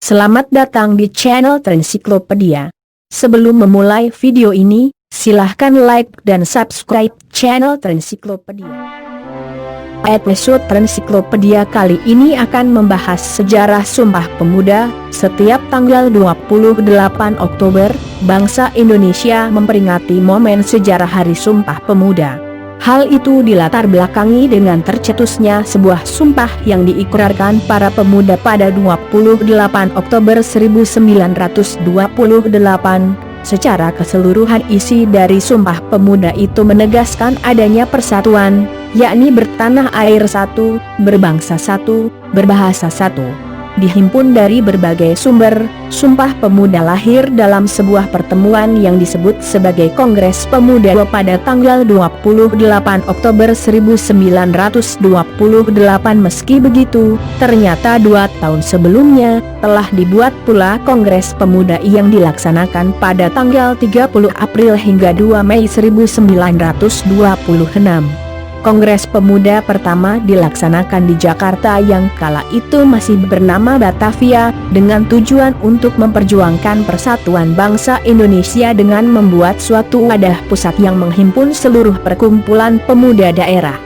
Selamat datang di channel Trensiklopedia. Sebelum memulai video ini, silahkan like dan subscribe channel Trensiklopedia. Episode Trensiklopedia kali ini akan membahas sejarah Sumpah Pemuda. Setiap tanggal 28 Oktober, bangsa Indonesia memperingati momen sejarah Hari Sumpah Pemuda. Hal itu dilatar belakangi dengan tercetusnya sebuah sumpah yang diikrarkan para pemuda pada 28 Oktober 1928. Secara keseluruhan isi dari Sumpah Pemuda itu menegaskan adanya persatuan, yakni bertanah air satu, berbangsa satu, berbahasa satu. Dihimpun dari berbagai sumber, Sumpah Pemuda lahir dalam sebuah pertemuan yang disebut sebagai Kongres Pemuda pada tanggal 28 Oktober 1928. Meski begitu, ternyata 2 tahun sebelumnya, telah dibuat pula Kongres Pemuda yang dilaksanakan pada tanggal 30 April hingga 2 Mei 1926. Kongres Pemuda pertama dilaksanakan di Jakarta yang kala itu masih bernama Batavia, dengan tujuan untuk memperjuangkan persatuan bangsa Indonesia dengan membuat suatu wadah pusat yang menghimpun seluruh perkumpulan pemuda daerah.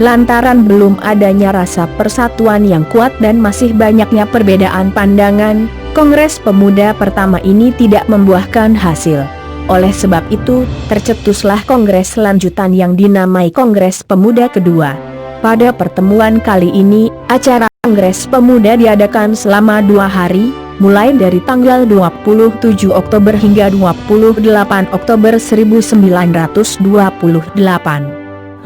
Lantaran belum adanya rasa persatuan yang kuat dan masih banyaknya perbedaan pandangan, Kongres Pemuda pertama ini tidak membuahkan hasil. Oleh sebab itu, tercetuslah kongres lanjutan yang dinamai Kongres Pemuda kedua. Pada pertemuan kali ini, acara Kongres Pemuda diadakan selama 2 hari, mulai dari tanggal 27 Oktober hingga 28 Oktober 1928.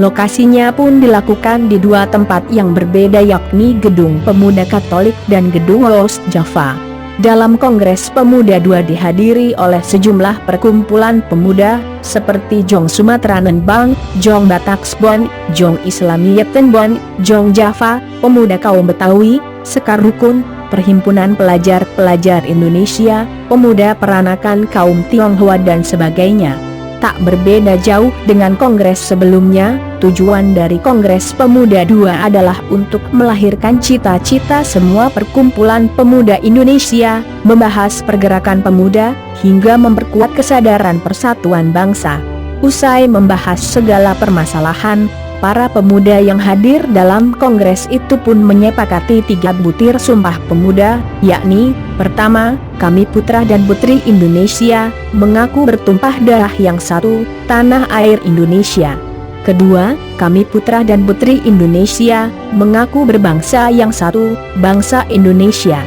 Lokasinya pun dilakukan di 2 tempat yang berbeda, yakni Gedung Pemuda Katolik dan Gedung Los Java. Dalam Kongres Pemuda 2 dihadiri oleh sejumlah perkumpulan pemuda, seperti Jong Sumatera Nenbang, Jong Bataksbon, Jong Islamiyeten, Jong Java, Pemuda Kaum Betawi, Sekar Rukun, Perhimpunan Pelajar-Pelajar Indonesia, Pemuda Peranakan Kaum Tionghoa dan sebagainya. Tak berbeda jauh dengan kongres sebelumnya, tujuan dari Kongres Pemuda 2 adalah untuk melahirkan cita-cita semua perkumpulan pemuda Indonesia, membahas pergerakan pemuda, hingga memperkuat kesadaran persatuan bangsa. Usai membahas segala permasalahan, para pemuda yang hadir dalam kongres itu pun menyepakati 3 butir Sumpah Pemuda, yakni: pertama, kami putra dan putri Indonesia, mengaku bertumpah darah yang satu, tanah air Indonesia. Kedua, kami putra dan putri Indonesia, mengaku berbangsa yang satu, bangsa Indonesia.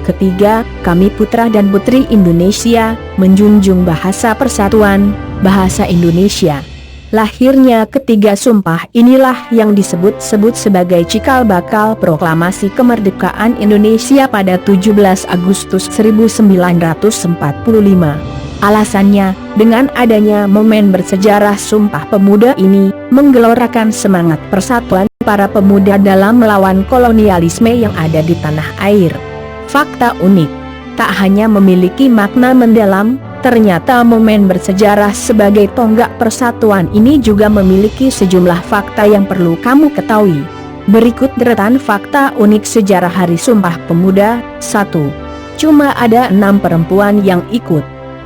Ketiga, kami putra dan putri Indonesia, menjunjung bahasa persatuan, bahasa Indonesia. Lahirnya ketiga sumpah inilah yang disebut-sebut sebagai cikal bakal proklamasi kemerdekaan Indonesia pada 17 Agustus 1945. Alasannya, dengan adanya momen bersejarah Sumpah Pemuda ini, menggelorakan semangat persatuan para pemuda dalam melawan kolonialisme yang ada di tanah air. Fakta unik, tak hanya memiliki makna mendalam, ternyata momen bersejarah sebagai tonggak persatuan ini juga memiliki sejumlah fakta yang perlu kamu ketahui. Berikut deretan fakta unik sejarah Hari Sumpah Pemuda. 1. Cuma ada 6 perempuan yang ikut.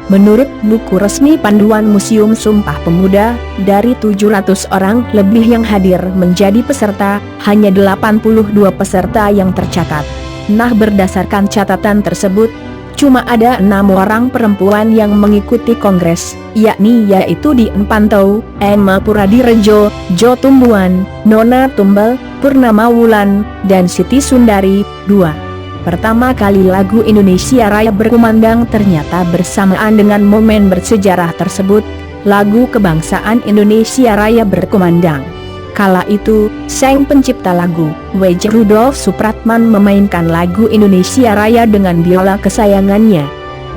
Menurut buku resmi panduan Museum Sumpah Pemuda, dari 700 orang lebih yang hadir menjadi peserta, hanya 82 peserta yang tercatat. Nah, berdasarkan catatan tersebut, cuma ada 6 orang perempuan yang mengikuti kongres, yaitu di Empantau, Emma Puradirejo, Jo Tumbuan, Nona Tumbal, Purnama Wulan, dan Siti Sundari. 2. Pertama kali lagu Indonesia Raya berkumandang ternyata bersamaan dengan momen bersejarah tersebut, lagu kebangsaan Indonesia Raya berkumandang. Kala itu, sang pencipta lagu, W.J. Rudolf Supratman memainkan lagu Indonesia Raya dengan biola kesayangannya.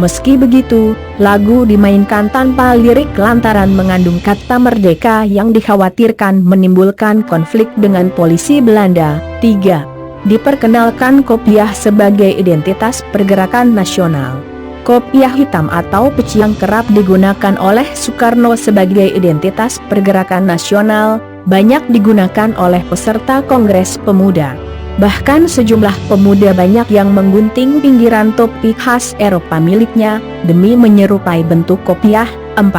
Meski begitu, lagu dimainkan tanpa lirik lantaran mengandung kata merdeka yang dikhawatirkan menimbulkan konflik dengan polisi Belanda. 3. Diperkenalkan kopiah sebagai identitas pergerakan nasional. Kopiah hitam atau peci yang kerap digunakan oleh Soekarno sebagai identitas pergerakan nasional, banyak digunakan oleh peserta Kongres Pemuda. Bahkan sejumlah pemuda banyak yang menggunting pinggiran topi khas Eropa miliknya, demi menyerupai bentuk kopiah. 4.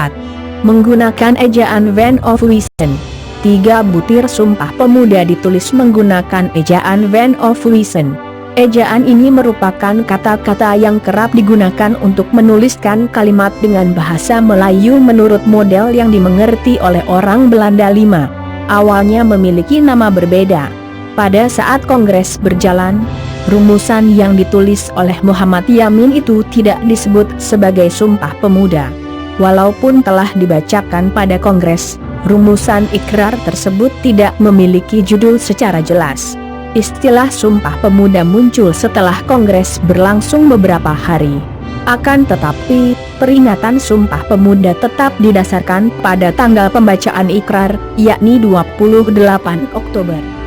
Menggunakan ejaan Van of Wisen. 3 butir Sumpah Pemuda ditulis menggunakan ejaan Van of Wisen. Ejaan ini merupakan kata-kata yang kerap digunakan untuk menuliskan kalimat dengan bahasa Melayu menurut model yang dimengerti oleh orang Belanda. 5. Awalnya memiliki nama berbeda. Pada saat kongres berjalan, rumusan yang ditulis oleh Muhammad Yamin itu tidak disebut sebagai Sumpah Pemuda. Walaupun telah dibacakan pada kongres, rumusan ikrar tersebut tidak memiliki judul secara jelas. Istilah Sumpah Pemuda muncul setelah kongres berlangsung beberapa hari. Akan tetapi, peringatan Sumpah Pemuda tetap didasarkan pada tanggal pembacaan ikrar, yakni 28 Oktober.